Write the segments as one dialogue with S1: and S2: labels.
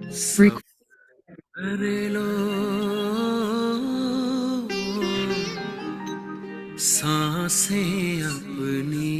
S1: Record.
S2: कर लो सांसें अपनी,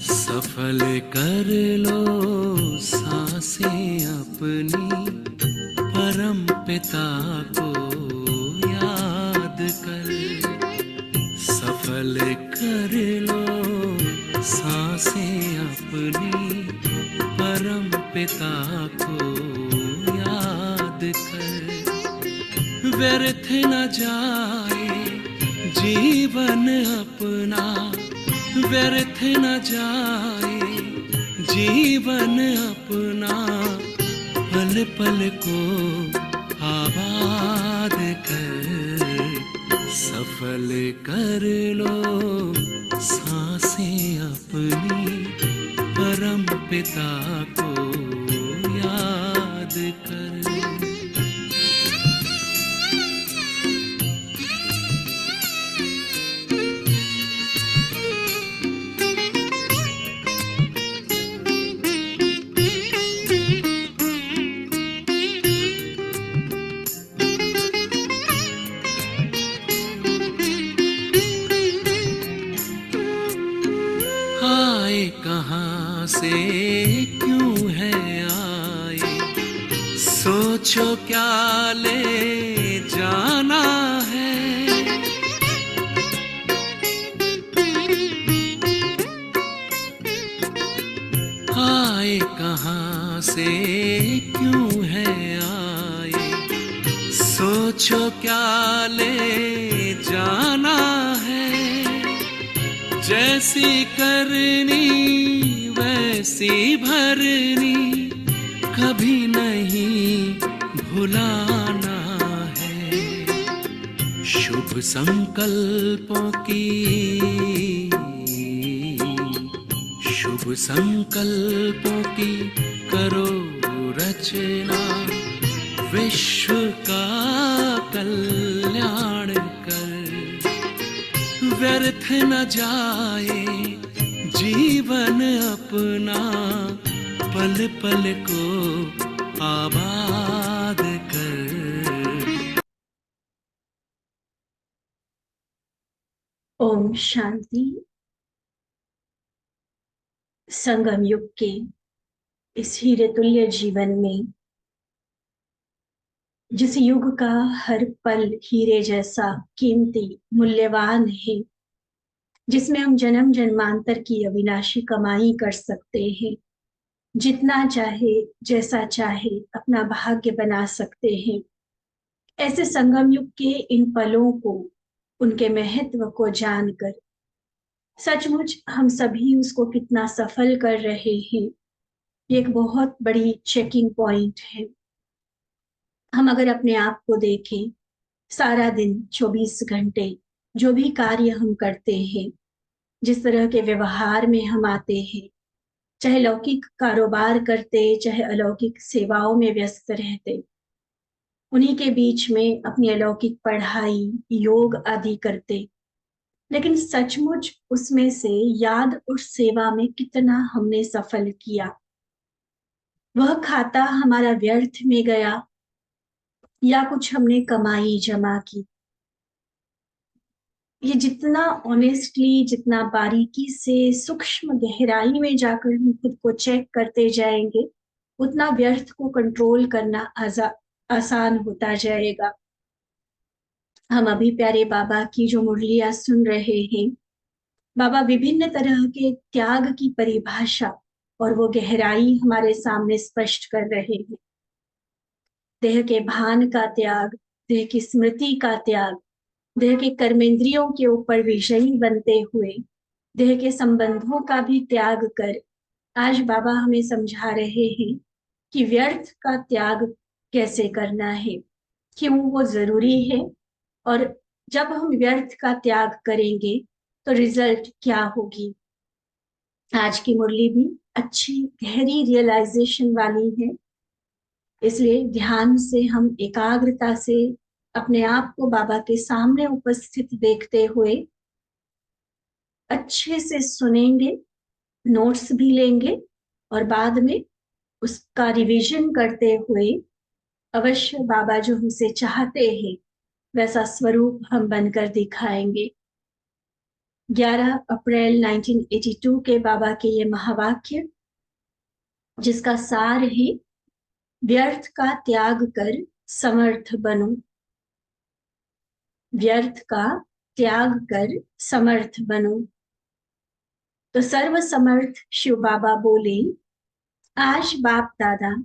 S2: सफल कर लो सांसें अपनी, परम पिता को याद कर। सफल कर लो सांसें अपनी, परम पिता को याद कर। व्यर्थ न जाए जीवन अपना, व्यर्थ न जाए जीवन अपना, पल पल को आबाद कर। सफल कर लो सांसें अपनी, परम पिता को याद कर। आए कहाँ से क्यों है आए, सोचो क्या ले जाना है। आए कहाँ से क्यों है आए, सोचो क्या ले जाना है। जैसी करनी वैसी भरनी, कभी नहीं भुलाना है। शुभ संकल्पों की, शुभ संकल्पों की करो रचना, विश्व का कल्याण कर। व्यर्थ न जाए जीवन अपना, पल पल को आबाद कर।
S3: ओम शांति। संगम युग के इस हीरे तुल्य जीवन में, जिस युग का हर पल हीरे जैसा कीमती मूल्यवान है, जिसमें हम जन्म जन्मांतर की अविनाशी कमाई कर सकते हैं, जितना चाहे जैसा चाहे अपना भाग्य बना सकते हैं। ऐसे संगम युग के इन पलों को, उनके महत्व को जानकर सचमुच हम सभी उसको कितना सफल कर रहे हैं, ये एक बहुत बड़ी चेकिंग पॉइंट है। हम अगर अपने आप को देखें, सारा दिन 24 घंटे जो भी कार्य हम करते हैं, जिस तरह के व्यवहार में हम आते हैं, चाहे लौकिक कारोबार करते चाहे अलौकिक सेवाओं में व्यस्त रहते, उन्हीं के बीच में अपनी अलौकिक पढ़ाई योग आदि करते, लेकिन सचमुच उसमें से याद और सेवा में कितना हमने सफल किया। वह खाता हमारा व्यर्थ में गया या कुछ हमने कमाई जमा की। ये जितना ऑनेस्टली, जितना बारीकी से सूक्ष्म गहराई में जाकर हम खुद को चेक करते जाएंगे, उतना व्यर्थ को कंट्रोल करना आसान होता जाएगा। हम अभी प्यारे बाबा की जो मुरलियां सुन रहे हैं, बाबा विभिन्न तरह के त्याग की परिभाषा और वो गहराई हमारे सामने स्पष्ट कर रहे हैं। देह के भान का त्याग, देह की स्मृति का त्याग, देह के कर्मेंद्रियों के ऊपर विजयी बनते हुए देह के संबंधों का भी त्याग कर, आज बाबा हमें समझा रहे हैं कि व्यर्थ का त्याग कैसे करना है, क्यों वो जरूरी है और जब हम व्यर्थ का त्याग करेंगे तो रिजल्ट क्या होगी। आज की मुरली भी अच्छी गहरी रियलाइजेशन वाली है, इसलिए ध्यान से हम एकाग्रता से अपने आप को बाबा के सामने उपस्थित देखते हुए अच्छे से सुनेंगे, नोट्स भी लेंगे और बाद में उसका रिवीजन करते हुए अवश्य बाबा जो हमसे चाहते हैं वैसा स्वरूप हम बनकर दिखाएंगे। 11 अप्रैल 1982 के बाबा के ये महावाक्य, जिसका सार है व्यर्थ का त्याग कर समर्थ बनो, व्यर्थ का त्याग कर समर्थ बनो। तो सर्व समर्थ शिव बाबा बोले, आज बाप दादा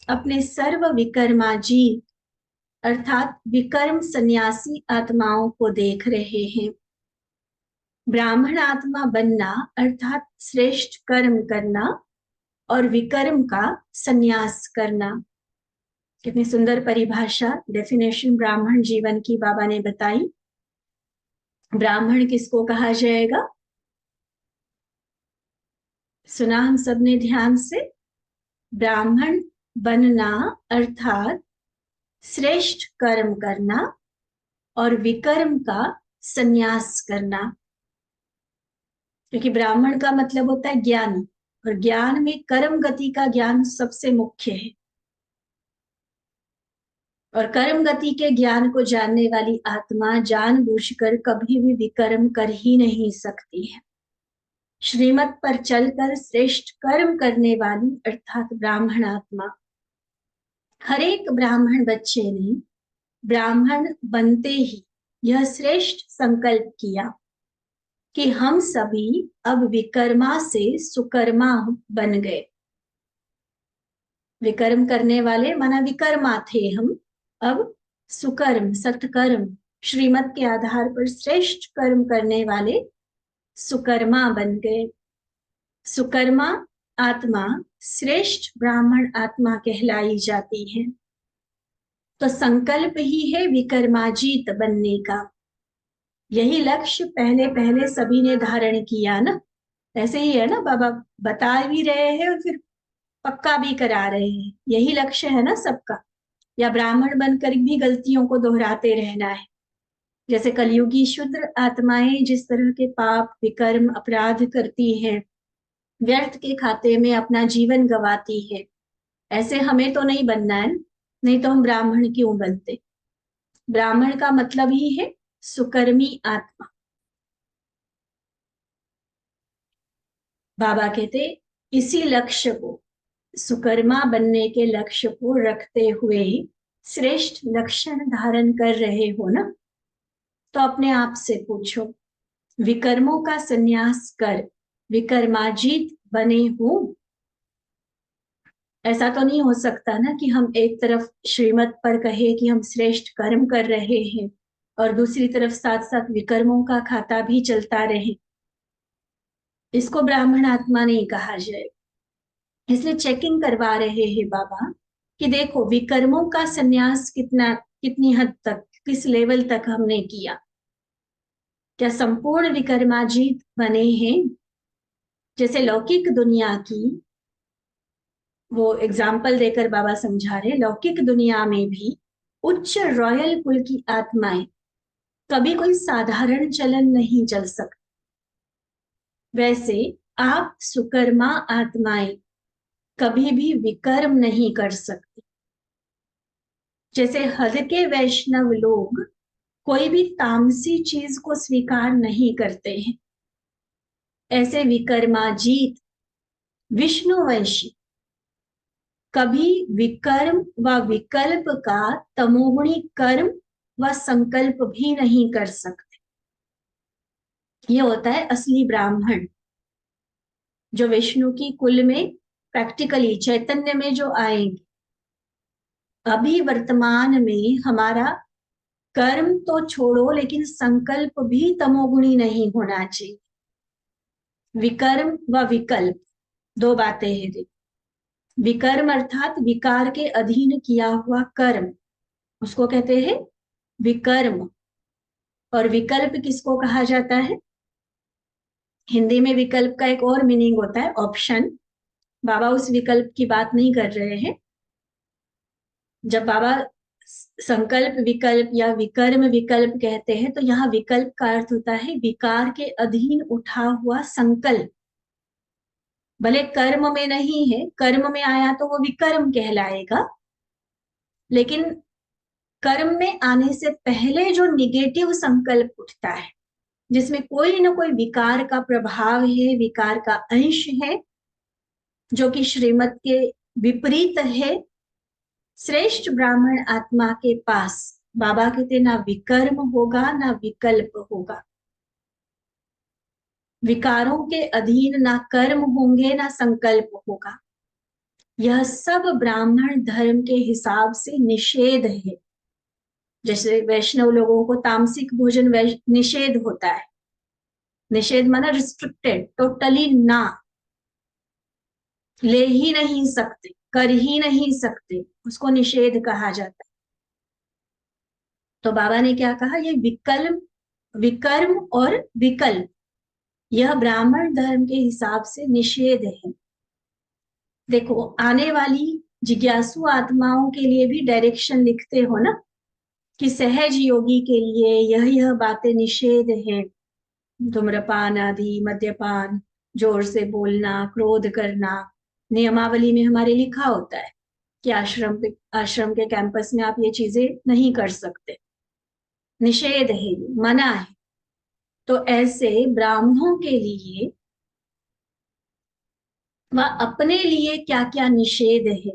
S3: अपने सर्व विकर्माजी अर्थात विकर्म सन्यासी आत्माओं को देख रहे हैं। ब्राह्मण आत्मा बनना अर्थात श्रेष्ठ कर्म करना और विकर्म का संन्यास करना। कितनी सुंदर परिभाषा, डेफिनेशन ब्राह्मण जीवन की बाबा ने बताई। ब्राह्मण किसको कहा जाएगा, सुना हम सब ने ध्यान से। ब्राह्मण बनना अर्थात श्रेष्ठ कर्म करना और विकर्म का संन्यास करना, क्योंकि ब्राह्मण का मतलब होता है ज्ञान, और ज्ञान में कर्म गति का ज्ञान सबसे मुख्य है। और कर्म गति के ज्ञान को जानने वाली आत्मा जानबूझकर कभी भी विकर्म कर ही नहीं सकती है। श्रीमत पर चलकर श्रेष्ठ कर्म करने वाली अर्थात ब्राह्मण आत्मा। हर एक ब्राह्मण बच्चे ने ब्राह्मण बनते ही यह श्रेष्ठ संकल्प किया कि हम सभी अब विकर्मा से सुकर्मा बन गए। विकर्म करने वाले माना विकर्मा थे हम, अब सुकर्म सत्कर्म श्रीमत के आधार पर श्रेष्ठ कर्म करने वाले सुकर्मा बन गए। सुकर्मा आत्मा श्रेष्ठ ब्राह्मण आत्मा कहलाई जाती है। तो संकल्प ही है विकर्माजीत बनने का। यही लक्ष्य पहले पहले सभी ने धारण किया ना, ऐसे ही है ना, बाबा बता भी रहे हैं और फिर पक्का भी करा रहे हैं। यही लक्ष्य है ना सबका, या ब्राह्मण बनकर भी गलतियों को दोहराते रहना है। जैसे कलयुगी शूद्र आत्माएं जिस तरह के पाप विकर्म अपराध करती हैं, व्यर्थ के खाते में अपना जीवन गवाती है, ऐसे हमें तो नहीं बनना है, नहीं तो हम ब्राह्मण क्यों बनते। ब्राह्मण का मतलब ही है सुकर्मी आत्मा। बाबा कहते इसी लक्ष्य को, सुकर्मा बनने के लक्ष्य को रखते हुए श्रेष्ठ लक्षण धारण कर रहे हो ना, तो अपने आप से पूछो, विकर्मों का संन्यास कर विकर्माजीत बने हो। ऐसा तो नहीं हो सकता ना कि हम एक तरफ श्रीमत पर कहे कि हम श्रेष्ठ कर्म कर रहे हैं और दूसरी तरफ साथ साथ विकर्मों का खाता भी चलता रहे। इसको ब्राह्मण आत्मा नहीं कहा जाए। इसलिए चेकिंग करवा रहे हैं बाबा कि देखो विकर्मों का संन्यास कितनी हद तक, किस लेवल तक हमने किया। क्या संपूर्ण विकर्माजीत बने हैं। जैसे लौकिक दुनिया की वो एग्जाम्पल देकर बाबा समझा रहे, लौकिक दुनिया में भी उच्च रॉयल कुल की आत्माएं कभी कोई साधारण चलन नहीं चल सकती, वैसे आप सुकर्मा आत्माएं कभी भी विकर्म नहीं कर सकती। जैसे हल्के वैष्णव लोग कोई भी तामसी चीज को स्वीकार नहीं करते हैं, ऐसे विकर्माजीत विष्णुवंशी कभी विकर्म व विकल्प का तमोगुणी कर्म व संकल्प भी नहीं कर सकते। ये होता है असली ब्राह्मण, जो विष्णु की कुल में प्रैक्टिकली चैतन्य में जो आएंगे। अभी वर्तमान में हमारा कर्म तो छोड़ो, लेकिन संकल्प भी तमोगुणी नहीं होना चाहिए। विकर्म व विकल्प दो बातें हैं। देखो, विकर्म अर्थात विकार के अधीन किया हुआ कर्म, उसको कहते हैं विकर्म। और विकल्प किसको कहा जाता है? हिंदी में विकल्प का एक और मीनिंग होता है ऑप्शन। बाबा उस विकल्प की बात नहीं कर रहे हैं। जब बाबा संकल्प विकल्प या विकर्म विकल्प कहते हैं तो यहाँ विकल्प का अर्थ होता है विकार के अधीन उठा हुआ संकल्प। भले कर्म में नहीं है, कर्म में आया तो वो विकर्म कहलाएगा, लेकिन कर्म में आने से पहले जो निगेटिव संकल्प उठता है, जिसमें कोई ना कोई विकार का प्रभाव है, विकार का अंश है, जो कि श्रीमत के विपरीत है, श्रेष्ठ ब्राह्मण आत्मा के पास बाबा कहते ना विकर्म होगा ना विकल्प होगा। विकारों के अधीन ना कर्म होंगे ना संकल्प होगा। यह सब ब्राह्मण धर्म के हिसाब से निषेध है। जैसे वैष्णव लोगों को तामसिक भोजन निषेध होता है। निषेध माना रिस्ट्रिक्टेड, टोटली ना, ले ही नहीं सकते, कर ही नहीं सकते, उसको निषेध कहा जाता है। तो बाबा ने क्या कहा, ये विकल्प, विकर्म और विकल्प, यह ब्राह्मण धर्म के हिसाब से निषेध है। देखो, आने वाली जिज्ञासु आत्माओं के लिए भी डायरेक्शन लिखते हो ना, कि सहज योगी के लिए यह बातें निषेध है। धूम्रपान आदि, मद्यपान, जोर से बोलना, क्रोध करना, नियमावली में हमारे लिखा होता है कि आश्रम के कैंपस में आप ये चीजें नहीं कर सकते, निषेध है, मना है। तो ऐसे ब्राह्मणों के लिए वह अपने लिए क्या क्या निषेध है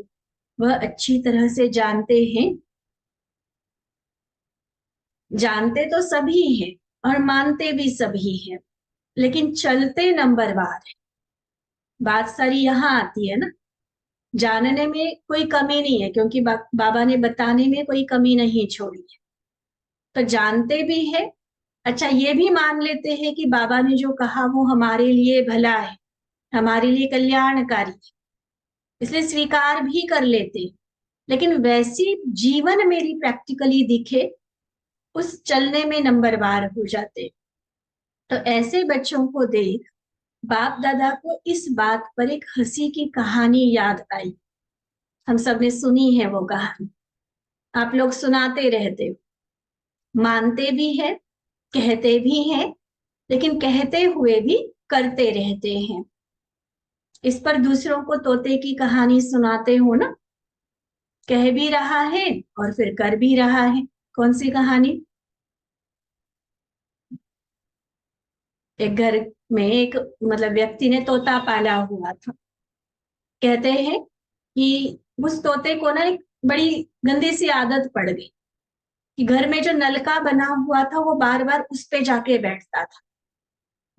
S3: वह अच्छी तरह से जानते हैं। जानते तो सभी हैं और मानते भी सभी हैं, लेकिन चलते नंबरवार है। बात सारी यहाँ आती है ना, जानने में कोई कमी नहीं है, क्योंकि बाबा ने बताने में कोई कमी नहीं छोड़ी है। तो जानते भी है, अच्छा ये भी मान लेते हैं कि बाबा ने जो कहा वो हमारे लिए भला है, हमारे लिए कल्याणकारी है, इसलिए स्वीकार भी कर लेते हैं। लेकिन वैसी जीवन मेरी प्रैक्टिकली दिखे, उस चलने में नंबरवार हो जाते। तो ऐसे बच्चों को देख बाप दादा को इस बात पर एक हंसी की कहानी याद आई। हम सब ने सुनी है वो कहानी, आप लोग सुनाते रहते हो, मानते भी है, कहते भी हैं, लेकिन कहते हुए भी करते रहते हैं। इस पर दूसरों को तोते की कहानी सुनाते हो ना, कह भी रहा है और फिर कर भी रहा है। कौन सी कहानी? एक घर में एक व्यक्ति ने तोता पाला हुआ था। कहते हैं कि उस तोते को ना एक बड़ी गंदी सी आदत पड़ गई कि घर में जो नलका बना हुआ था वो बार बार उस पे जाके बैठता था।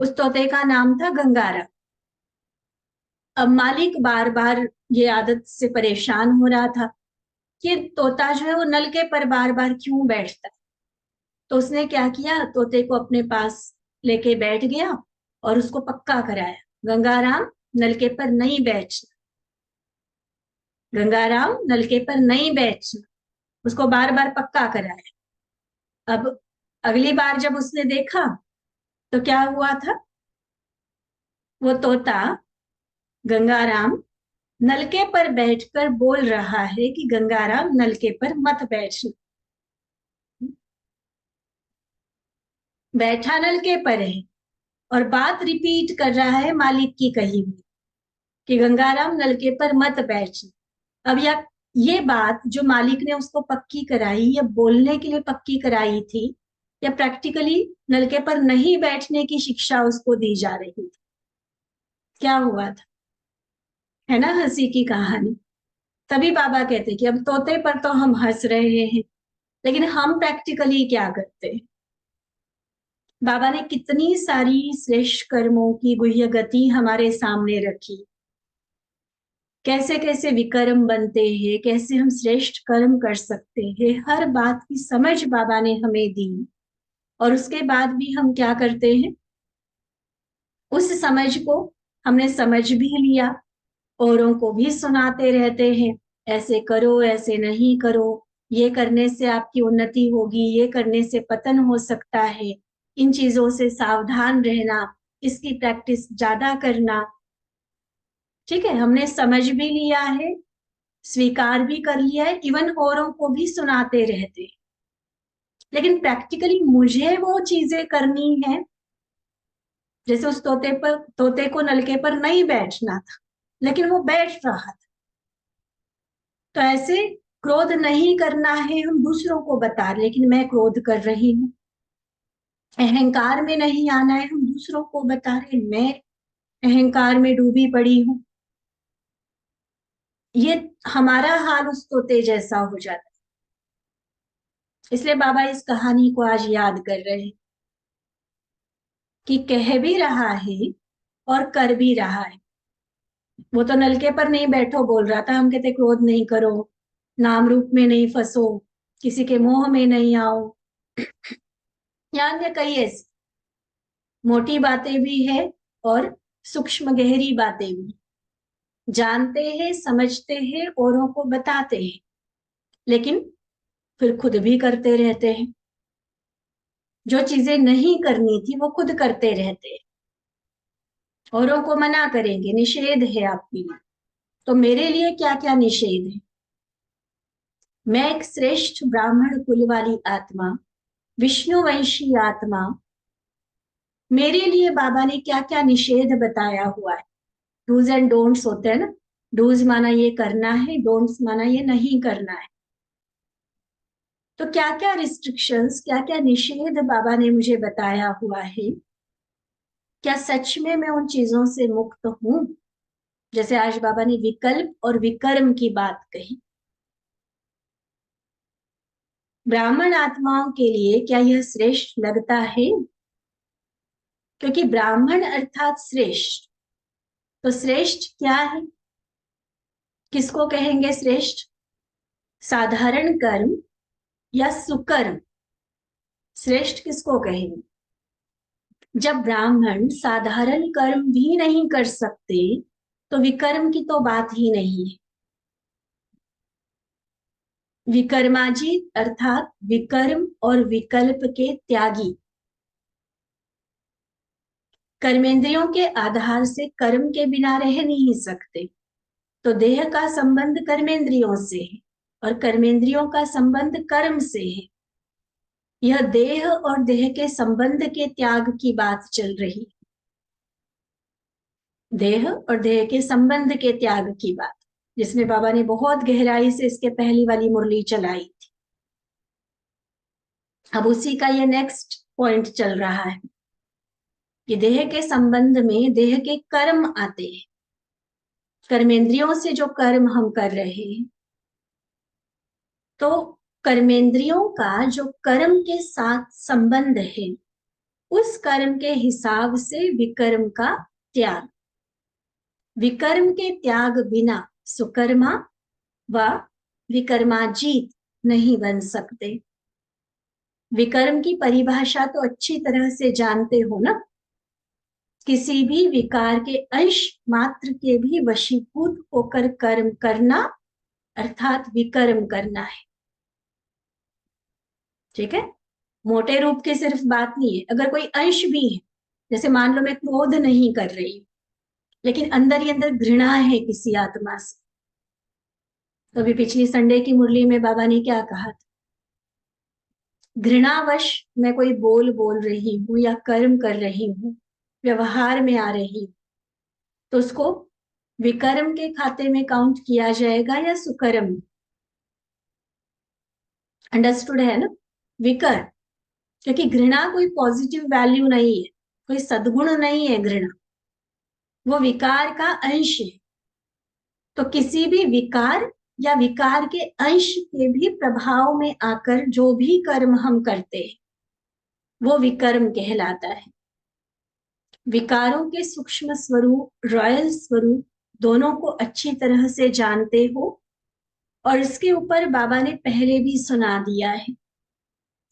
S3: उस तोते का नाम था गंगारा। अब मालिक बार बार ये आदत से परेशान हो रहा था कि तोता जो है वो नलके पर बार बार क्यों बैठता है। तो उसने क्या किया, तोते को अपने पास लेके बैठ गया और उसको पक्का कराया, गंगाराम नलके पर नहीं बैठना, गंगाराम नलके पर नहीं बैठना। उसको बार बार पक्का कराया। अब अगली बार जब उसने देखा तो क्या हुआ था, वो तोता गंगाराम नलके पर बैठकर बोल रहा है कि गंगाराम नलके पर मत बैठना। बैठा नलके पर है और बात रिपीट कर रहा है मालिक की कही हुई कि गंगाराम नलके पर मत बैठना। अब ये बात जो मालिक ने उसको पक्की कराई, या बोलने के लिए पक्की कराई थी, या प्रैक्टिकली नलके पर नहीं बैठने की शिक्षा उसको दी जा रही थी? क्या हुआ था? है ना हंसी की कहानी। तभी बाबा कहते कि अब तोते पर तो हम हंस रहे हैं, लेकिन हम प्रैक्टिकली क्या करते हैं? बाबा ने कितनी सारी श्रेष्ठ कर्मों की गुह्य गति हमारे सामने रखी, कैसे कैसे विकर्म बनते हैं, कैसे हम श्रेष्ठ कर्म कर सकते हैं, हर बात की समझ बाबा ने हमें दी। और उसके बाद भी हम क्या करते हैं, उस समझ को हमने समझ भी लिया, औरों को भी सुनाते रहते हैं, ऐसे करो ऐसे नहीं करो, ये करने से आपकी उन्नति होगी, ये करने से पतन हो सकता है, इन चीजों से सावधान रहना, इसकी प्रैक्टिस ज्यादा करना। ठीक है, हमने समझ भी लिया है, स्वीकार भी कर लिया है, इवन औरों को भी सुनाते रहते हैं। लेकिन प्रैक्टिकली मुझे वो चीजें करनी है। जैसे उस तोते को नलके पर नहीं बैठना था, लेकिन वो बैठ रहा था। तो ऐसे क्रोध नहीं करना है, हम दूसरों को बता रहे, लेकिन मैं क्रोध कर रही हूँ। अहंकार में नहीं आना है, हम दूसरों को बता रहे मैं अहंकार में डूबी पड़ी हूँ। ये हमारा हाल उस तोते जैसा हो जाता है। इसलिए बाबा इस कहानी को आज याद कर रहे हैं कि कह भी रहा है और कर भी रहा है। वो तो नलके पर नहीं बैठो बोल रहा था, हम कहते क्रोध नहीं करो, नाम रूप में नहीं फंसो, किसी के मोह में नहीं आओ, या अन्य कई ऐसी मोटी बातें भी है और सूक्ष्म गहरी बातें भी। जानते हैं, समझते हैं, औरों को बताते हैं, लेकिन फिर खुद भी करते रहते हैं। जो चीजें नहीं करनी थी वो खुद करते रहते हैं, औरों को मना करेंगे, निषेध है आपके लिए। तो मेरे लिए क्या क्या निषेध है? मैं एक श्रेष्ठ ब्राह्मण कुल वाली आत्मा, विष्णुवंशी आत्मा, मेरे लिए बाबा ने क्या क्या निषेध बताया हुआ है। डूज एंड डोंट्स होते हैं ना, डूज माना ये करना है, डोंट्स माना ये नहीं करना है। तो क्या क्या रिस्ट्रिक्शंस, क्या क्या निषेध बाबा ने मुझे बताया हुआ है? क्या सच में मैं उन चीजों से मुक्त हूं? जैसे आज बाबा ने विकल्प और विकर्म की बात कही, ब्राह्मण आत्माओं के लिए क्या यह श्रेष्ठ लगता है? क्योंकि ब्राह्मण अर्थात श्रेष्ठ। तो श्रेष्ठ क्या है? किसको कहेंगे श्रेष्ठ? साधारण कर्म या सुकर्म? श्रेष्ठ किसको कहेंगे? जब ब्राह्मण साधारण कर्म भी नहीं कर सकते तो विकर्म की तो बात ही नहीं है। विकर्माजीत अर्थात विकर्म और विकल्प के त्यागी। कर्मेंद्रियों के आधार से कर्म के बिना रह नहीं सकते। तो देह का संबंध कर्मेंद्रियों से है और कर्मेंद्रियों का संबंध कर्म से है। यह देह और देह के संबंध के त्याग की बात चल रही। देह और देह के संबंध के त्याग की बात, जिसमें बाबा ने बहुत गहराई से इसके पहली वाली मुरली चलाई थी। अब उसी का ये नेक्स्ट पॉइंट चल रहा है कि देह के संबंध में देह के कर्म आते हैं। कर्मेंद्रियों से जो कर्म हम कर रहे हैं, तो कर्मेंद्रियों का जो कर्म के साथ संबंध है, उस कर्म के हिसाब से विकर्म का त्याग। विकर्म के त्याग बिना सुकर्मा व विकर्माजीत नहीं बन सकते। विकर्म की परिभाषा तो अच्छी तरह से जानते हो ना, किसी भी विकार के अंश मात्र के भी वशीभूत होकर कर्म करना अर्थात विकर्म करना है। ठीक है, मोटे रूप की सिर्फ बात नहीं है, अगर कोई अंश भी है, जैसे मान लो मैं क्रोध नहीं कर रही हूं, लेकिन अंदर ही अंदर घृणा है किसी आत्मा से। तो अभी पिछली संडे की मुरली में बाबा ने क्या कहा था? घृणावश मैं कोई बोल बोल रही हूं या कर्म कर रही हूं, व्यवहार में आ रही हूं, तो उसको विकर्म के खाते में काउंट किया जाएगा या सुकर्म? अंडरस्टूड है ना? विकर, क्योंकि घृणा कोई पॉजिटिव वैल्यू नहीं है, कोई सद्गुण नहीं है घृणा, वो विकार का अंश है। तो किसी भी विकार या विकार के अंश के भी प्रभाव में आकर जो भी कर्म हम करते हैं वो विकर्म कहलाता है। विकारों के सूक्ष्म स्वरूप, रॉयल स्वरूप दोनों को अच्छी तरह से जानते हो, और इसके ऊपर बाबा ने पहले भी सुना दिया है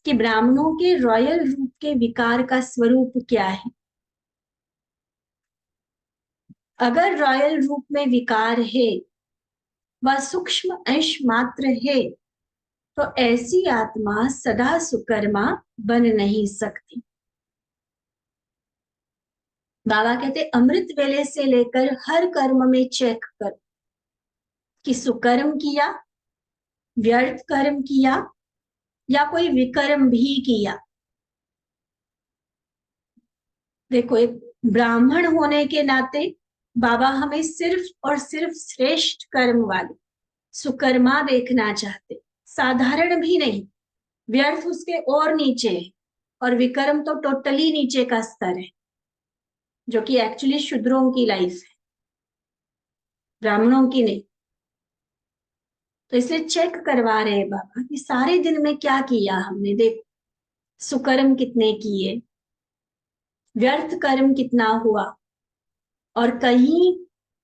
S3: कि ब्राह्मणों के रॉयल रूप के विकार का स्वरूप क्या है। अगर रॉयल रूप में विकार है, वह सूक्ष्म अंश मात्र है, तो ऐसी आत्मा सदा सुकर्मा बन नहीं सकती। बाबा कहते अमृत वेले से लेकर हर कर्म में चेक कर कि सुकर्म किया, व्यर्थ कर्म किया या कोई विकर्म भी किया। देखो, एक ब्राह्मण होने के नाते बाबा हमें सिर्फ और सिर्फ श्रेष्ठ कर्म वाले सुकर्मा देखना चाहते, साधारण भी नहीं। व्यर्थ उसके और नीचे है और विकर्म तो टोटली नीचे का स्तर है, जो कि एक्चुअली शूद्रों की लाइफ है, ब्राह्मणों की नहीं। तो इसलिए चेक करवा रहे हैं बाबा कि सारे दिन में क्या किया हमने। देख, सुकर्म कितने किए, व्यर्थ कर्म कितना हुआ, और कहीं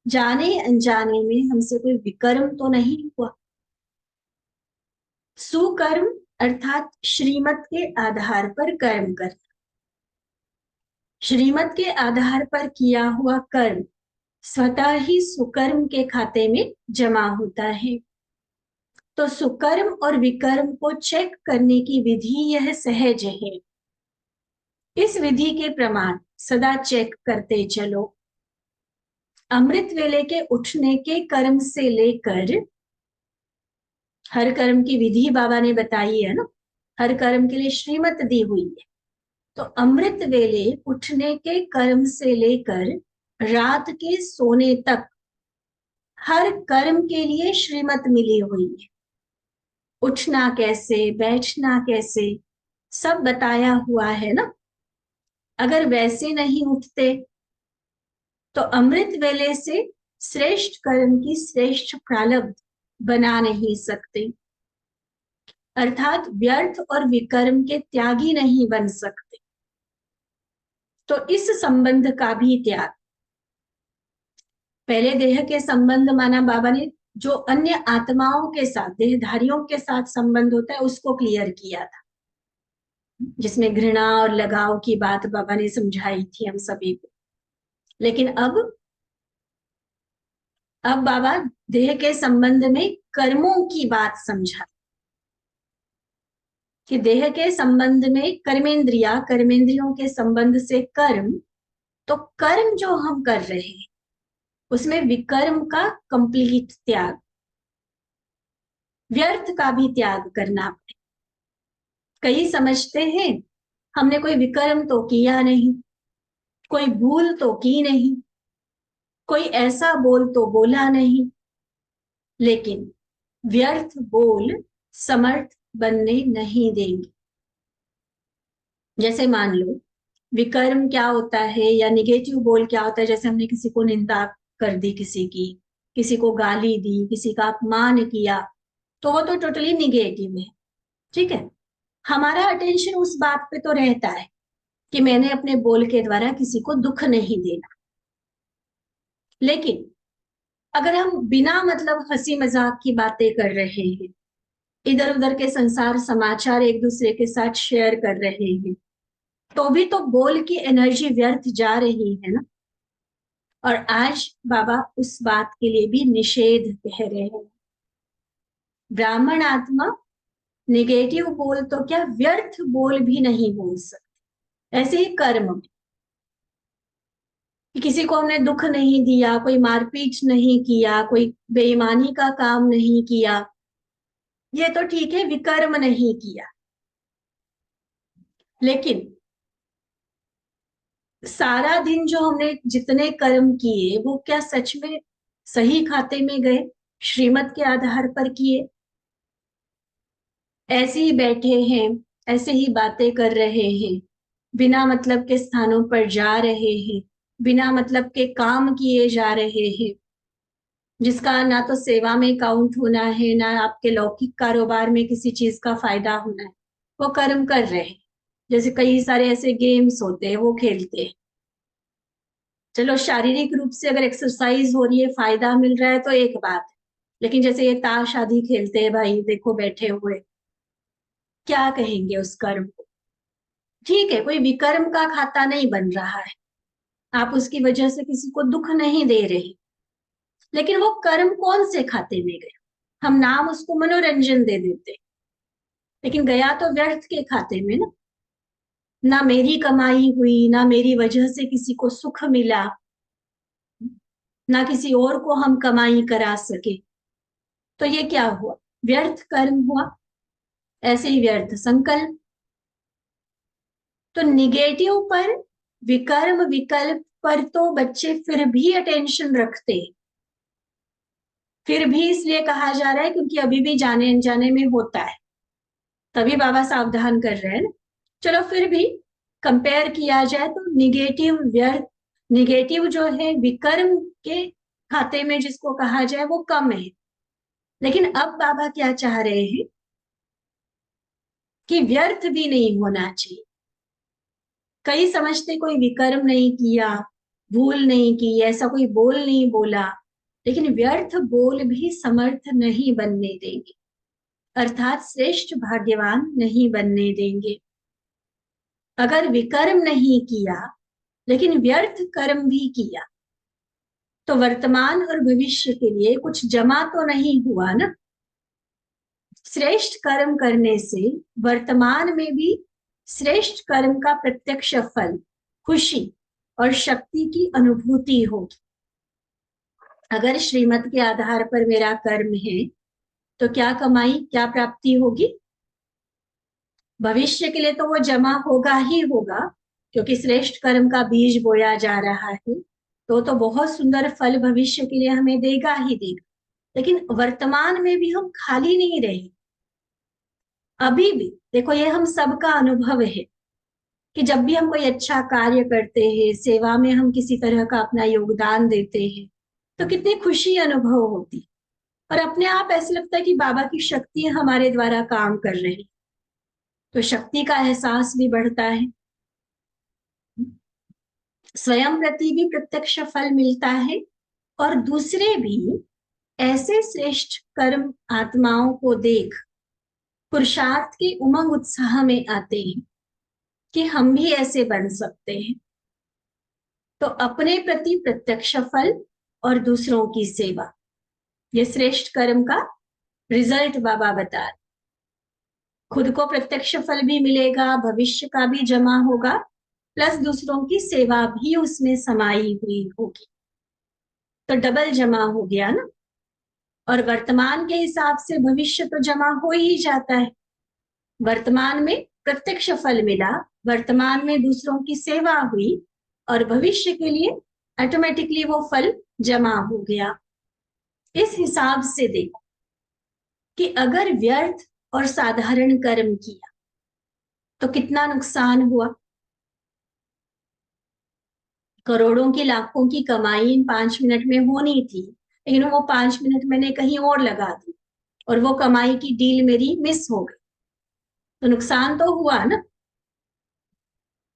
S3: जाने अनजाने में हमसे कोई विकर्म तो नहीं हुआ। सुकर्म अर्थात श्रीमत के आधार पर कर्म करना। श्रीमत के आधार पर किया हुआ कर्म स्वतः ही सुकर्म के खाते में जमा होता है। तो सुकर्म और विकर्म को चेक करने की विधि यह सहज है। इस विधि के प्रमाण सदा चेक करते चलो। अमृत वेले के उठने के कर्म से लेकर हर कर्म की विधि बाबा ने बताई है ना, हर कर्म के लिए श्रीमत दी हुई है। तो अमृत वेले उठने के कर्म से लेकर रात के सोने तक हर कर्म के लिए श्रीमत मिली हुई है। उठना कैसे, बैठना कैसे, सब बताया हुआ है ना। अगर वैसे नहीं उठते तो अमृत वेले से श्रेष्ठ कर्म की श्रेष्ठ प्रारब्ध बना नहीं सकते, अर्थात व्यर्थ और विकर्म के त्यागी नहीं बन सकते। तो इस संबंध का भी त्याग, पहले देह के संबंध माना बाबा ने, जो अन्य आत्माओं के साथ, देहधारियों के साथ संबंध होता है उसको क्लियर किया था, जिसमें घृणा और लगाव की बात बाबा ने समझाई थी हम सभी को। लेकिन अब बाबा देह के संबंध में कर्मों की बात समझा कि देह के संबंध में कर्मेंद्रिया, कर्मेंद्रियों के संबंध से कर्म, तो कर्म जो हम कर रहे हैं उसमें विकर्म का कंप्लीट त्याग, व्यर्थ का भी त्याग करना पड़े। कई समझते हैं हमने कोई विकर्म तो किया नहीं, कोई भूल तो की नहीं, कोई ऐसा बोल तो बोला नहीं, लेकिन व्यर्थ बोल समर्थ बनने नहीं देंगे। जैसे मान लो विकर्म क्या होता है या निगेटिव बोल क्या होता है, जैसे हमने किसी को निंदा कर दी, किसी को गाली दी, किसी का अपमान किया, तो वो तो टोटली निगेटिव है। ठीक है, हमारा अटेंशन उस बात पे तो रहता है कि मैंने अपने बोल के द्वारा किसी को दुख नहीं देना। लेकिन अगर हम बिना मतलब हंसी मजाक की बातें कर रहे हैं, इधर उधर के संसार समाचार एक दूसरे के साथ शेयर कर रहे हैं, तो भी तो बोल की एनर्जी व्यर्थ जा रही है ना। और आज बाबा उस बात के लिए भी निषेध कह रहे हैं। ब्राह्मण आत्मा निगेटिव बोल तो क्या, व्यर्थ बोल भी नहीं बोल सकते। ऐसे ही कर्म में कि किसी को हमने दुख नहीं दिया, कोई मारपीट नहीं किया, कोई बेईमानी का काम नहीं किया, ये तो ठीक है, विकर्म नहीं किया। लेकिन सारा दिन जो हमने जितने कर्म किए वो क्या सच में सही खाते में गए, श्रीमत के आधार पर किए? ऐसे ही बैठे हैं, ऐसे ही बातें कर रहे हैं, बिना मतलब के स्थानों पर जा रहे हैं, बिना मतलब के काम किए जा रहे हैं, जिसका ना तो सेवा में काउंट होना है, ना आपके लौकिक कारोबार में किसी चीज का फायदा होना है, वो कर्म कर रहे हैं। जैसे कई सारे ऐसे गेम्स होते हैं वो खेलते हैं, चलो शारीरिक रूप से अगर एक्सरसाइज हो रही है, फायदा मिल रहा है तो एक बात है, लेकिन जैसे ये ताश आदि खेलते हैं भाई, देखो बैठे हुए, क्या कहेंगे उस कर्म को? ठीक है, कोई विकर्म का खाता नहीं बन रहा है, आप उसकी वजह से किसी को दुख नहीं दे रहे, लेकिन वो कर्म कौन से खाते में गए? हम नाम उसको मनोरंजन दे देते, लेकिन गया तो व्यर्थ के खाते में ना। ना मेरी कमाई हुई, ना मेरी वजह से किसी को सुख मिला, ना किसी और को हम कमाई करा सके। तो ये क्या हुआ? व्यर्थ कर्म हुआ। ऐसे ही व्यर्थ संकल्प। तो निगेटिव पर, विकर्म विकल्प पर तो बच्चे फिर भी अटेंशन रखते हैं। फिर भी इसलिए कहा जा रहा है क्योंकि अभी भी जाने अनजाने में होता है, तभी बाबा सावधान कर रहे हैं ना। चलो फिर भी कंपेयर किया जाए तो निगेटिव व्यर्थ, निगेटिव जो है विकर्म के खाते में जिसको कहा जाए वो कम है। लेकिन अब बाबा क्या चाह रहे हैं कि व्यर्थ भी नहीं होना चाहिए। कई समझते कोई विकर्म नहीं किया, भूल नहीं की, ऐसा कोई बोल नहीं बोला, लेकिन व्यर्थ बोल भी समर्थ नहीं बनने देंगे, अर्थात श्रेष्ठ भाग्यवान नहीं बनने देंगे। अगर विकर्म नहीं किया लेकिन व्यर्थ कर्म भी किया तो वर्तमान और भविष्य के लिए कुछ जमा तो नहीं हुआ ना। श्रेष्ठ कर्म करने से वर्तमान में भी श्रेष्ठ कर्म का प्रत्यक्ष फल, खुशी और शक्ति की अनुभूति होगी। अगर श्रीमत के आधार पर मेरा कर्म है तो क्या कमाई, क्या प्राप्ति होगी? भविष्य के लिए तो वो जमा होगा ही होगा, क्योंकि श्रेष्ठ कर्म का बीज बोया जा रहा है, तो बहुत सुंदर फल भविष्य के लिए हमें देगा ही देगा। लेकिन वर्तमान में भी हम खाली नहीं रहे। अभी भी देखो, ये हम सबका अनुभव है कि जब भी हम कोई अच्छा कार्य करते हैं, सेवा में हम किसी तरह का अपना योगदान देते हैं, तो कितनी खुशी अनुभव होती है। और अपने आप ऐसे लगता है कि बाबा की शक्ति हमारे द्वारा काम कर रही, तो शक्ति का एहसास भी बढ़ता है। स्वयं प्रति भी प्रत्यक्ष फल मिलता है और दूसरे भी ऐसे श्रेष्ठ कर्म आत्माओं को देख पुरुषार्थ के उमंग उत्साह में आते हैं कि हम भी ऐसे बन सकते हैं। तो अपने प्रति प्रत्यक्ष फल और दूसरों की सेवा, ये श्रेष्ठ कर्म का रिजल्ट बाबा बता रहे। खुद को प्रत्यक्ष फल भी मिलेगा, भविष्य का भी जमा होगा, प्लस दूसरों की सेवा भी उसमें समाई हुई होगी, तो डबल जमा हो गया ना। और वर्तमान के हिसाब से भविष्य तो जमा हो ही जाता है। वर्तमान में प्रत्यक्ष फल मिला, वर्तमान में दूसरों की सेवा हुई, और भविष्य के लिए ऑटोमेटिकली वो फल जमा हो गया। इस हिसाब से देखो कि अगर व्यर्थ और साधारण कर्म किया तो कितना नुकसान हुआ। करोड़ों की, लाखों की कमाई इन 5 मिनट में होनी थी, लेकिन वो 5 मिनट मैंने कहीं और लगा दी और वो कमाई की डील मेरी मिस हो गई, तो नुकसान तो हुआ ना।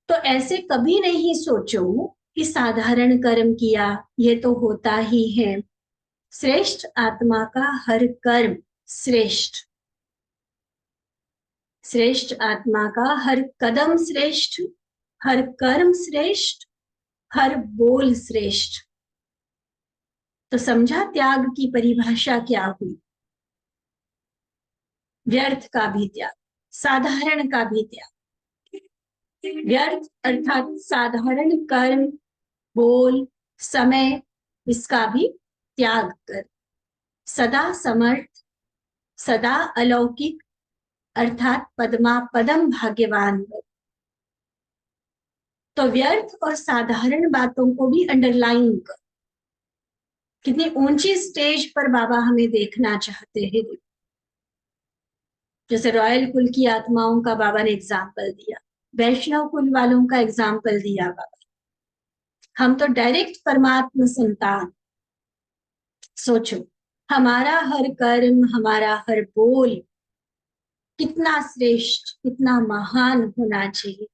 S3: तो ऐसे कभी नहीं सोचो कि साधारण कर्म किया, ये तो होता ही है। श्रेष्ठ आत्मा का हर कर्म श्रेष्ठ, श्रेष्ठ आत्मा का हर कदम श्रेष्ठ, हर कर्म श्रेष्ठ, हर बोल श्रेष्ठ। तो समझा त्याग की परिभाषा क्या हुई? व्यर्थ का भी त्याग, साधारण का भी त्याग। व्यर्थ अर्थात साधारण कर्म, बोल, समय, इसका भी त्याग कर सदा समर्थ, सदा अलौकिक अर्थात पदमा पदम भाग्यवान हो। तो व्यर्थ और साधारण बातों को भी अंडरलाइन कर, कितनी ऊंची स्टेज पर बाबा हमें देखना चाहते हैं। जैसे रॉयल कुल की आत्माओं का बाबा ने एग्जाम्पल दिया, वैष्णव कुल वालों का एग्जाम्पल दिया बाबा। हम तो डायरेक्ट परमात्मा संतान। सोचो, हमारा हर कर्म, हमारा हर बोल कितना श्रेष्ठ, कितना महान होना चाहिए।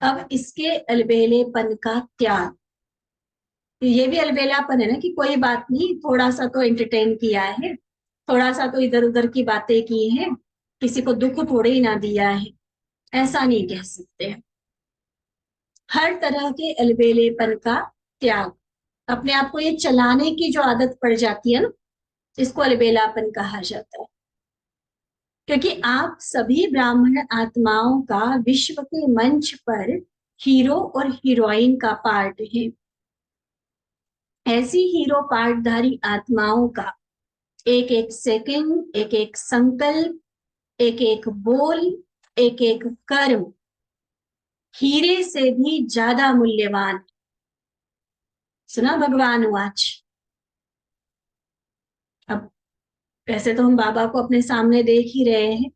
S3: अब इसके अलबेलेपन का त्याग, ये भी अलबेलापन है ना कि कोई बात नहीं, थोड़ा सा तो एंटरटेन किया है, थोड़ा सा तो इधर उधर की बातें की हैं, किसी को दुख थोड़े ही ना दिया है, ऐसा नहीं कह सकते हैं। हर तरह के अलबेलेपन का त्याग, अपने आप को ये चलाने की जो आदत पड़ जाती है ना, इसको अलबेलापन कहा जाता है। क्योंकि आप सभी ब्राह्मण आत्माओं का विश्व के मंच पर हीरो और हीरोइन का पार्ट है। ऐसी हीरो पार्टधारी आत्माओं का एक एक सेकंड, एक एक संकल्प, एक एक बोल, एक एक कर्म हीरे से भी ज्यादा मूल्यवान। सुना भगवान वाच। अब वैसे तो हम बाबा को अपने सामने देख ही रहे हैं,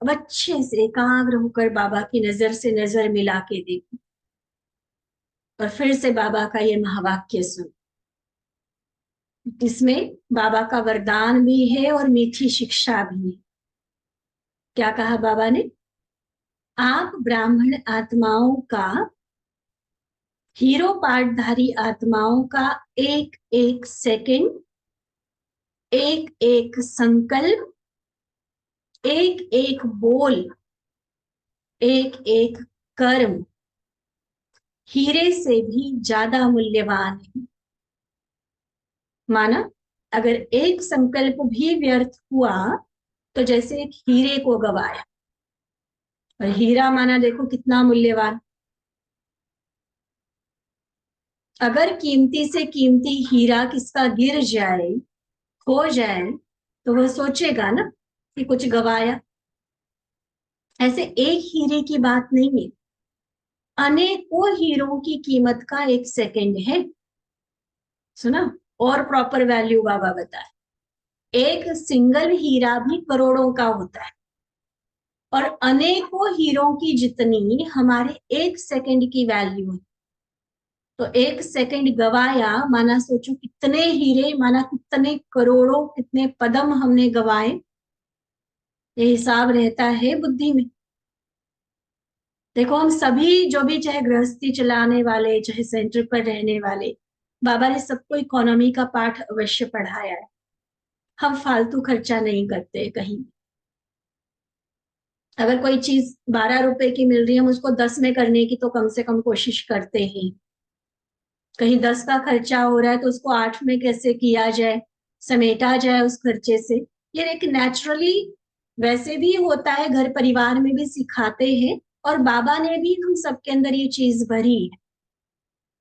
S3: अब अच्छे से एकाग्र होकर बाबा की नजर से नजर मिला के देखो और फिर से बाबा का ये महावाक्य सुन, जिसमें बाबा का वरदान भी है और मीठी शिक्षा भी है। क्या कहा बाबा ने? आप ब्राह्मण आत्माओं का, हीरो पार्टधारी आत्माओं का एक एक सेकंड, एक एक संकल्प, एक एक बोल, एक एक कर्म हीरे से भी ज्यादा मूल्यवान है। माना अगर एक संकल्प भी व्यर्थ हुआ तो जैसे एक हीरे को गवाया, और हीरा माना देखो कितना मूल्यवान। अगर कीमती से कीमती हीरा किसका गिर जाए, खो जाए, तो वह सोचेगा ना कि कुछ गवाया। ऐसे एक हीरे की बात नहीं है, अनेकों हीरों की कीमत का एक सेकंड है। सुना? और प्रॉपर वैल्यू बाबा बताए, एक सिंगल हीरा भी करोड़ों का होता है, और अनेकों हीरों की जितनी हमारे एक सेकंड की वैल्यू है। तो एक सेकंड गवाया माना सोचो कितने हीरे, माना कितने करोड़ों, कितने पदम हमने गवाए। ये हिसाब रहता है बुद्धि में। देखो हम सभी जो भी, चाहे गृहस्थी चलाने वाले, चाहे सेंटर पर रहने वाले, बाबा ने सबको इकोनॉमी का पाठ अवश्य पढ़ाया है। हम फालतू खर्चा नहीं करते कहीं। अगर कोई चीज 12 रुपए की मिल रही है, हम उसको 10 में करने की तो कम से कम कोशिश करते हैं। कहीं 10 का खर्चा हो रहा है तो उसको 8 में कैसे किया जाए, समेटा जाए उस खर्चे से। ये एक नेचुरली वैसे भी होता है, घर परिवार में भी सिखाते हैं, और बाबा ने भी हम सबके अंदर ये चीज भरी है।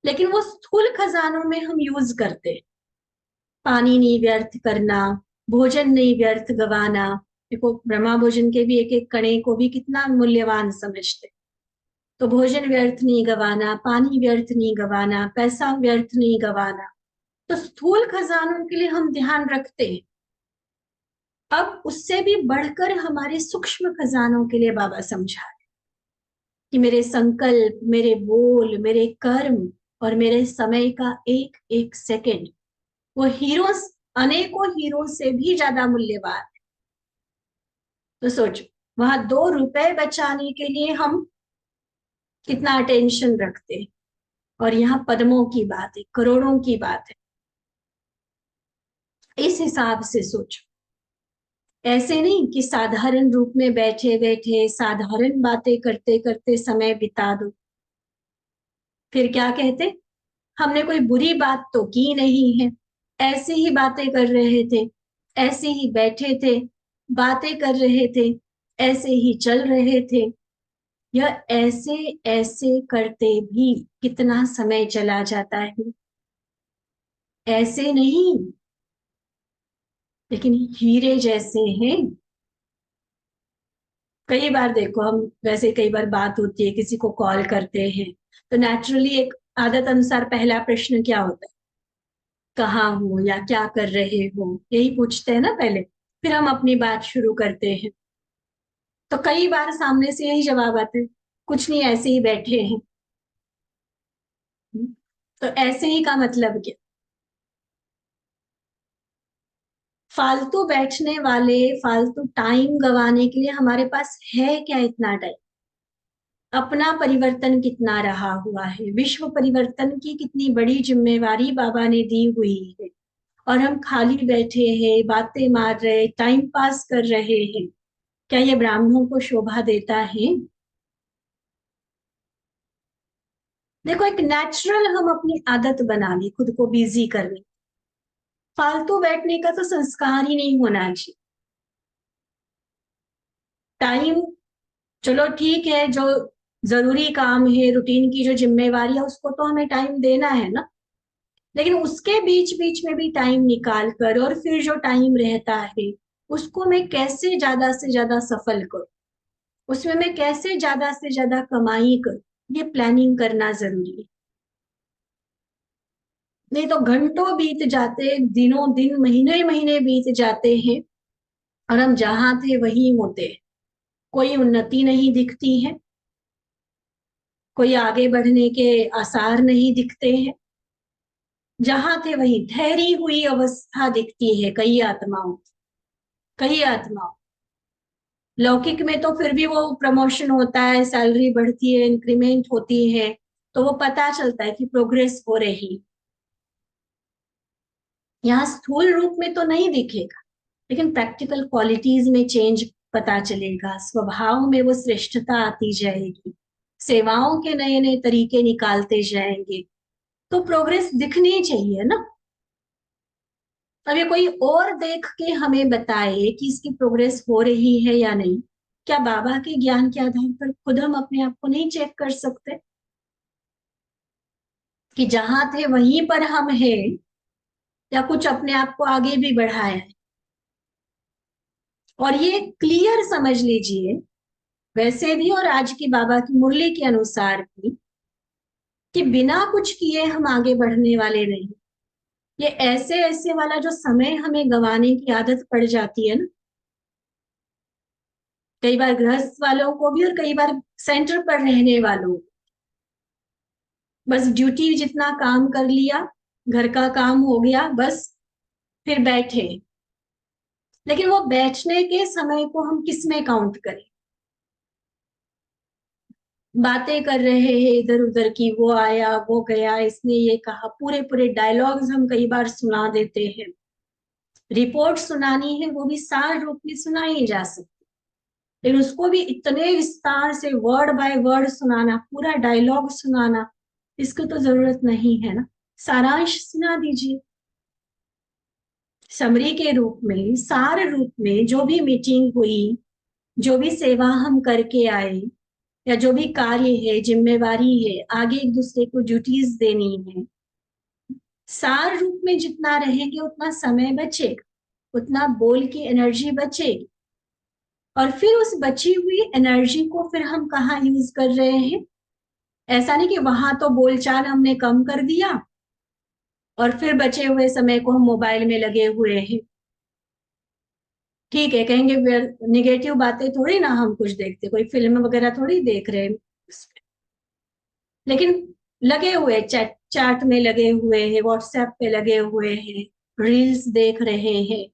S3: लेकिन वो स्थूल खजानों में हम यूज करते हैं। पानी नहीं व्यर्थ करना, भोजन नहीं व्यर्थ गवाना। देखो ब्रह्मा भोजन के भी एक एक कणे को भी कितना मूल्यवान समझते। तो भोजन व्यर्थ नहीं गवाना, पानी व्यर्थ नहीं गवाना, पैसा व्यर्थ नहीं गवाना। तो स्थूल खजानों के लिए हम ध्यान रखते हैं। अब उससे भी बढ़कर हमारे सूक्ष्म खजानों के लिए बाबा समझा रहे कि मेरे संकल्प, मेरे बोल, मेरे कर्म और मेरे समय का एक एक सेकंड वो हीरो, अनेकों हीरो से भी ज्यादा मूल्यवान है। तो सोचो वहां 2 रुपए बचाने के लिए हम कितना अटेंशन रखते हैं, और यहाँ पद्मों की बात है, करोड़ों की बात है। इस हिसाब से सोचो। ऐसे नहीं कि साधारण रूप में बैठे बैठे साधारण बातें करते करते समय बिता दो, फिर क्या कहते, हमने कोई बुरी बात तो की नहीं है, ऐसे ही बातें कर रहे थे, ऐसे ही बैठे थे, बातें कर रहे थे, ऐसे ही चल रहे थे। यह ऐसे ऐसे करते भी कितना समय चला जाता है। ऐसे नहीं, लेकिन हीरे जैसे हैं। कई बार देखो हम, वैसे कई बार बात होती है, किसी को कॉल करते हैं तो नेचुरली एक आदत अनुसार पहला प्रश्न क्या होता है, कहाँ हो या क्या कर रहे हो, यही पूछते हैं ना पहले, फिर हम अपनी बात शुरू करते हैं। तो कई बार सामने से यही जवाब आता है, कुछ नहीं ऐसे ही बैठे हैं। तो ऐसे ही का मतलब क्या? फालतू बैठने वाले, फालतू टाइम गवाने के लिए हमारे पास है क्या इतना टाइम? अपना परिवर्तन कितना रहा हुआ है, विश्व परिवर्तन की कितनी बड़ी जिम्मेवारी बाबा ने दी हुई है, और हम खाली बैठे हैं, बातें मार रहे, टाइम पास कर रहे हैं। क्या ये ब्राह्मणों को शोभा देता है? देखो एक नेचुरल हम अपनी आदत बना ली खुद को बिजी करने, फालतू बैठने का तो संस्कार ही नहीं होना चाहिए। टाइम चलो ठीक है, जो जरूरी काम है, रूटीन की जो जिम्मेवारी है, उसको तो हमें टाइम देना है ना, लेकिन उसके बीच बीच में भी टाइम निकाल कर और फिर जो टाइम रहता है उसको मैं कैसे ज्यादा से ज्यादा सफल करूं, उसमें मैं कैसे ज्यादा से ज्यादा कमाई करूं, ये प्लानिंग करना जरूरी है। नहीं तो घंटों बीत जाते, दिनों दिन, महीने महीने बीत जाते हैं और हम जहां थे वहीं होते हैं। कोई उन्नति नहीं दिखती है, कोई आगे बढ़ने के आसार नहीं दिखते हैं, जहां थे वहीं ठहरी हुई अवस्था दिखती है कई आत्माओं। लौकिक में तो फिर भी वो प्रमोशन होता है, सैलरी बढ़ती है, इंक्रीमेंट होती है, तो वो पता चलता है कि प्रोग्रेस हो रही। यहाँ स्थूल रूप में तो नहीं दिखेगा, लेकिन प्रैक्टिकल क्वालिटीज में चेंज पता चलेगा, स्वभाव में वो श्रेष्ठता आती जाएगी, सेवाओं के नए नए तरीके निकालते जाएंगे, तो प्रोग्रेस दिखनी चाहिए ना। अब ये कोई और देख के हमें बताए कि इसकी प्रोग्रेस हो रही है या नहीं, क्या बाबा के ज्ञान के आधार पर खुद हम अपने आप को नहीं चेक कर सकते कि जहां थे वहीं पर हम हैं, या कुछ अपने आप को आगे भी बढ़ाया है? और ये क्लियर समझ लीजिए, वैसे भी और आज की बाबा की मुरली के अनुसार भी, कि बिना कुछ किए हम आगे बढ़ने वाले नहीं। ये ऐसे ऐसे वाला जो समय हमें गंवाने की आदत पड़ जाती है ना, कई बार गृहस्थ वालों को भी और कई बार सेंटर पर रहने वालों को, बस ड्यूटी जितना काम कर लिया, घर का काम हो गया, बस फिर बैठे। लेकिन वो बैठने के समय को हम किस में काउंट करें? बातें कर रहे हैं इधर उधर की, वो आया वो गया, इसने ये कहा, पूरे पूरे डायलॉग्स हम कई बार सुना देते हैं। रिपोर्ट सुनानी है वो भी सार रूप में सुनाई जा सकती, लेकिन उसको भी इतने विस्तार से वर्ड बाय वर्ड सुनाना, पूरा डायलॉग सुनाना, इसको तो जरूरत नहीं है ना। सारांश सुना दीजिए, समरी के रूप में, सार रूप में, जो भी मीटिंग हुई, जो भी सेवा हम करके आए, या जो भी कार्य है, जिम्मेवारी है, आगे एक दूसरे को ड्यूटीज देनी है, सार रूप में जितना रहेंगे उतना समय बचेगा, उतना बोल की एनर्जी बचेगी। और फिर उस बची हुई एनर्जी को फिर हम कहाँ यूज कर रहे हैं? ऐसा नहीं कि वहां तो बोलचाल हमने कम कर दिया और फिर बचे हुए समय को हम मोबाइल में लगे हुए हैं। ठीक है, कहेंगे निगेटिव बातें थोड़ी ना हम कुछ देखते, कोई फिल्म वगैरह थोड़ी देख रहे हैं, लेकिन लगे हुए चैट चैट में लगे हुए हैं, व्हाट्सएप पे लगे हुए हैं, रील्स देख रहे हैं,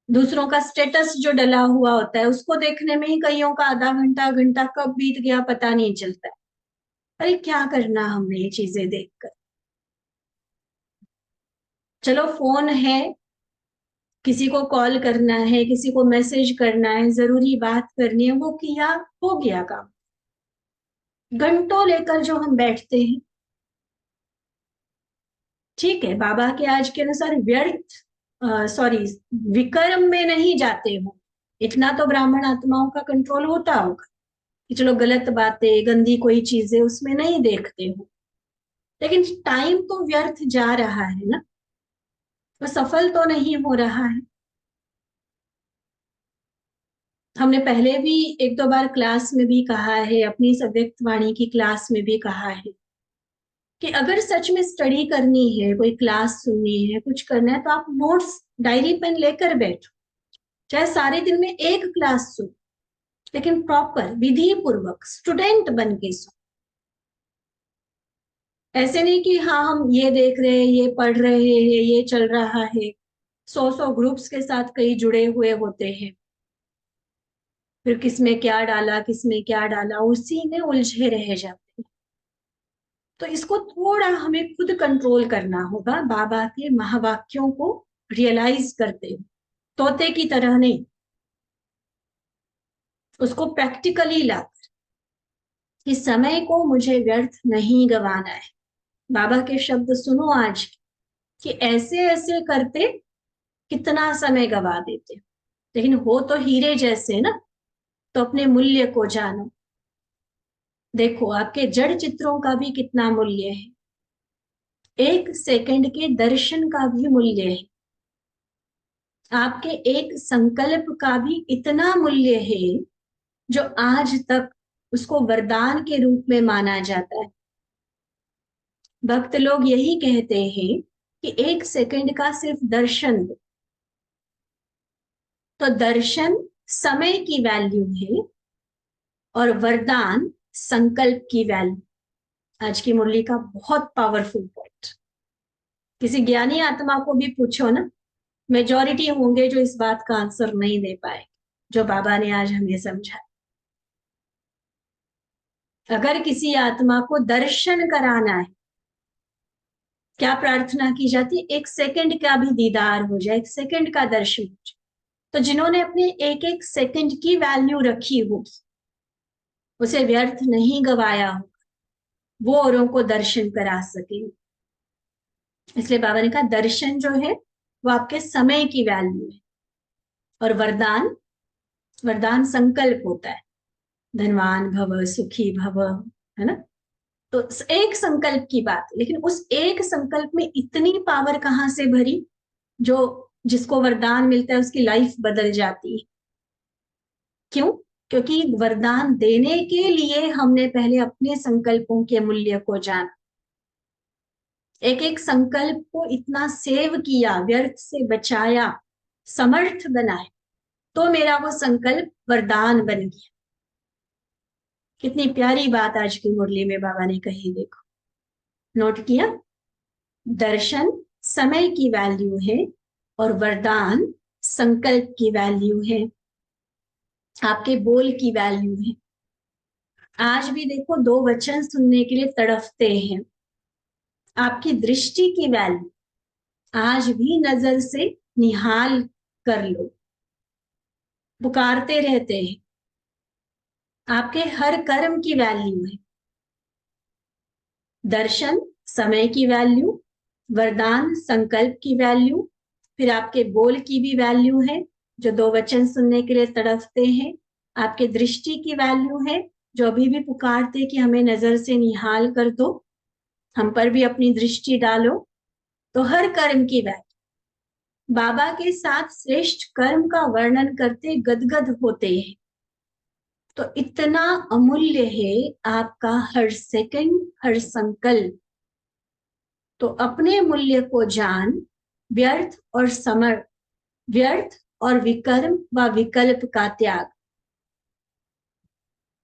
S3: दूसरों का स्टेटस जो डला हुआ होता है उसको देखने में ही कईयों का आधा घंटा घंटा कब बीत गया पता नहीं चलता है। अरे क्या करना हमने ये चीजें देखकर? चलो फोन है, किसी को कॉल करना है, किसी को मैसेज करना है, जरूरी बात करनी है, वो किया, हो गया काम। घंटों लेकर जो हम बैठते हैं, ठीक है, बाबा के आज के अनुसार व्यर्थ, सॉरी, विकर्म में नहीं जाते हो, इतना तो ब्राह्मण आत्माओं का कंट्रोल होता होगा कि चलो गलत बातें, गंदी कोई चीजें उसमें नहीं देखते हो, लेकिन टाइम तो व्यर्थ जा रहा है ना, तो सफल तो नहीं हो रहा है। हमने पहले भी एक दो बार क्लास में भी कहा है, अपनी सव्यक्त वाणी की क्लास में भी कहा है, कि अगर सच में स्टडी करनी है, कोई क्लास सुननी है, कुछ करना है, तो आप नोट्स डायरी पेन लेकर बैठो, चाहे सारे दिन में एक क्लास सुनो, लेकिन प्रॉपर विधि पूर्वक स्टूडेंट बन के सुनो। ऐसे नहीं कि हाँ हम ये देख रहे हैं, ये पढ़ रहे हैं, ये चल रहा है, 100 ग्रुप्स के साथ कई जुड़े हुए होते हैं, फिर किसमें क्या डाला, किसमें क्या डाला, उसी में उलझे रह जाते हैं। तो इसको थोड़ा हमें खुद कंट्रोल करना होगा, बाबा के महावाक्यों को रियलाइज करते हुए, तोते की तरह नहीं, उसको प्रैक्टिकली लाकर, कि समय को मुझे व्यर्थ नहीं गंवाना है। बाबा के शब्द सुनो आज, कि ऐसे ऐसे करते कितना समय गवा देते, लेकिन हो तो हीरे जैसे ना, तो अपने मूल्य को जानो। देखो आपके जड़ चित्रों का भी कितना मूल्य है, एक सेकंड के दर्शन का भी मूल्य है, आपके एक संकल्प का भी इतना मूल्य है जो आज तक उसको वरदान के रूप में माना जाता है। भक्त लोग यही कहते हैं कि एक सेकंड का सिर्फ दर्शन दो। तो दर्शन समय की वैल्यू है और वरदान संकल्प की वैल्यू। आज की मुरली का बहुत पावरफुल पॉइंट। किसी ज्ञानी आत्मा को भी पूछो ना, मेजॉरिटी होंगे जो इस बात का आंसर नहीं दे पाए जो बाबा ने आज हमें समझा। अगर किसी आत्मा को दर्शन कराना है, क्या प्रार्थना की जाती है? एक सेकंड का भी दीदार हो जाए, एक सेकंड का दर्शन हो जाए। तो जिन्होंने अपने एक एक सेकंड की वैल्यू रखी होगी, उसे व्यर्थ नहीं गवाया होगा, वो औरों को दर्शन करा सके। इसलिए बाबा ने कहा दर्शन जो है वो आपके समय की वैल्यू है, और वरदान, वरदान संकल्प होता है, धनवान भव, सुखी भव, है ना। तो एक संकल्प की बात, लेकिन उस एक संकल्प में इतनी पावर कहाँ से भरी, जो जिसको वरदान मिलता है उसकी लाइफ बदल जाती है। क्यों? क्योंकि वरदान देने के लिए हमने पहले अपने संकल्पों के मूल्य को जाना, एक एक संकल्प को इतना सेव किया, व्यर्थ से बचाया, समर्थ बनाए, तो मेरा वो संकल्प वरदान बन गया। कितनी प्यारी बात आज की मुरली में बाबा ने कही, देखो, नोट किया? दर्शन समय की वैल्यू है और वरदान संकल्प की वैल्यू है, आपके बोल की वैल्यू है। आज भी देखो, दो वचन सुनने के लिए तड़फते हैं, आपकी दृष्टि की वैल्यू आज भी नजर से निहाल कर लो, पुकारते रहते हैं, आपके हर कर्म की वैल्यू है। दर्शन समय की वैल्यू, वरदान संकल्प की वैल्यू, फिर आपके बोल की भी वैल्यू है, जो दो वचन सुनने के लिए तड़फते हैं। आपके दृष्टि की वैल्यू है, जो अभी भी पुकारते कि हमें नजर से निहाल कर दो, हम पर भी अपनी दृष्टि डालो। तो हर कर्म की वैल्यू, बाबा के साथ श्रेष्ठ कर्म का वर्णन करते गदगद होते हैं। तो इतना अमूल्य है आपका हर सेकंड, हर संकल्प। तो अपने मूल्य को जान, व्यर्थ और समर्थ, व्यर्थ और विकर्म व विकल्प का त्याग।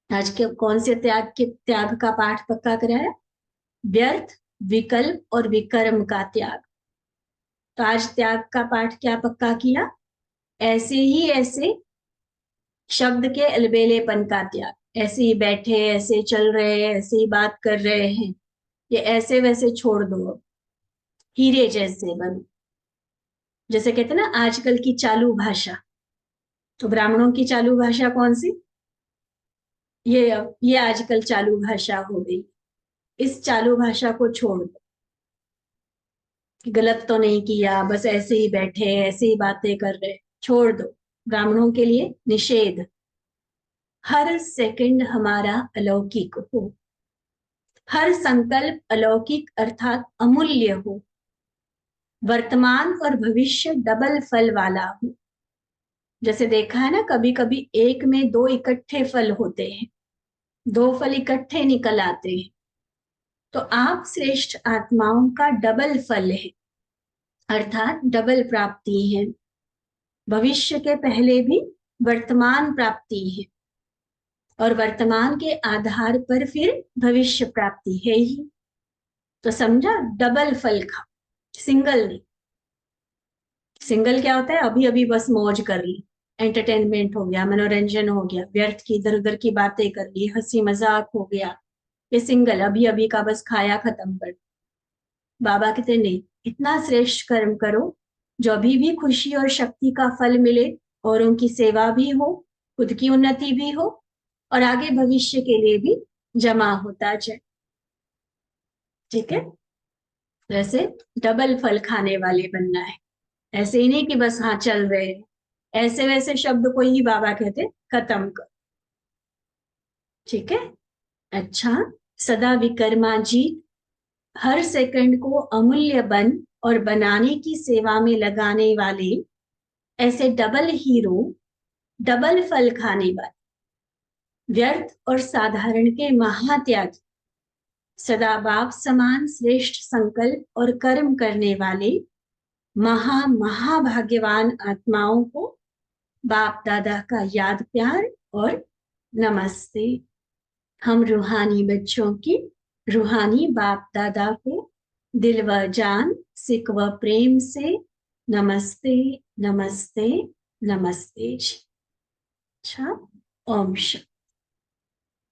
S3: आज के कौन से त्याग का पाठ पक्का कराया? व्यर्थ, विकल्प और विकर्म का त्याग। तो आज त्याग का पाठ क्या पक्का किया? ऐसे ही ऐसे शब्द के अलबेलेपन का त्याग, ऐसे ही बैठे, ऐसे चल रहे हैं, ऐसे ही बात कर रहे हैं, ये ऐसे वैसे छोड़ दो, हीरे जैसे बनो। जैसे कहते हैं ना आजकल की चालू भाषा, तो ब्राह्मणों की चालू भाषा कौन सी? ये आजकल चालू भाषा हो गई। इस चालू भाषा को छोड़ दो, गलत तो नहीं किया, बस ऐसे ही बैठे, ऐसे ही बातें कर रहे, छोड़ दो। ब्राह्मणों के लिए निषेध। हर सेकंड हमारा अलौकिक हो, हर संकल्प अलौकिक अर्थात अमूल्य हो, वर्तमान और भविष्य डबल फल वाला हो। जैसे देखा है ना, कभी कभी एक में दो इकट्ठे फल होते हैं, दो फल इकट्ठे निकल आते हैं। तो आप श्रेष्ठ आत्माओं का डबल फल है, अर्थात डबल प्राप्ति है। भविष्य के पहले भी वर्तमान प्राप्ति है, और वर्तमान के आधार पर फिर भविष्य प्राप्ति है ही। तो समझा, डबल फल खा, सिंगल नहीं। सिंगल क्या होता है? अभी अभी बस मौज कर ली, एंटरटेनमेंट हो गया, मनोरंजन हो गया, व्यर्थ की इधर उधर की बातें कर ली, हंसी मजाक हो गया, ये सिंगल, अभी अभी का बस खाया खत्म कर। बाबा कहते नहीं, इतना श्रेष्ठ कर्म करो जो अभी भी खुशी और शक्ति का फल मिले, औरों की सेवा भी हो, खुद की उन्नति भी हो, और आगे भविष्य के लिए भी जमा होता जाए। ठीक है? वैसे डबल फल खाने वाले बनना है। ऐसे ही नहीं कि बस हाँ चल रहे, ऐसे वैसे शब्द को ही बाबा कहते खत्म कर। ठीक है। अच्छा, सदा विकर्मा जी हर सेकंड को अमूल्य बन और बनाने की सेवा में लगाने वाले ऐसे डबल हीरो, डबल फल खाने वाले, व्यर्थ और साधारण के महात्यागी, सदा बाप समान श्रेष्ठ संकल्प और कर्म करने वाले महाभाग्यवान आत्माओं को बाप दादा का याद प्यार और नमस्ते। हम रूहानी बच्चों की रूहानी बाप दादा को दिल व जान, सिक व प्रेम से नमस्ते, नमस्ते, नमस्ते जी। अच्छा, ओम शांति।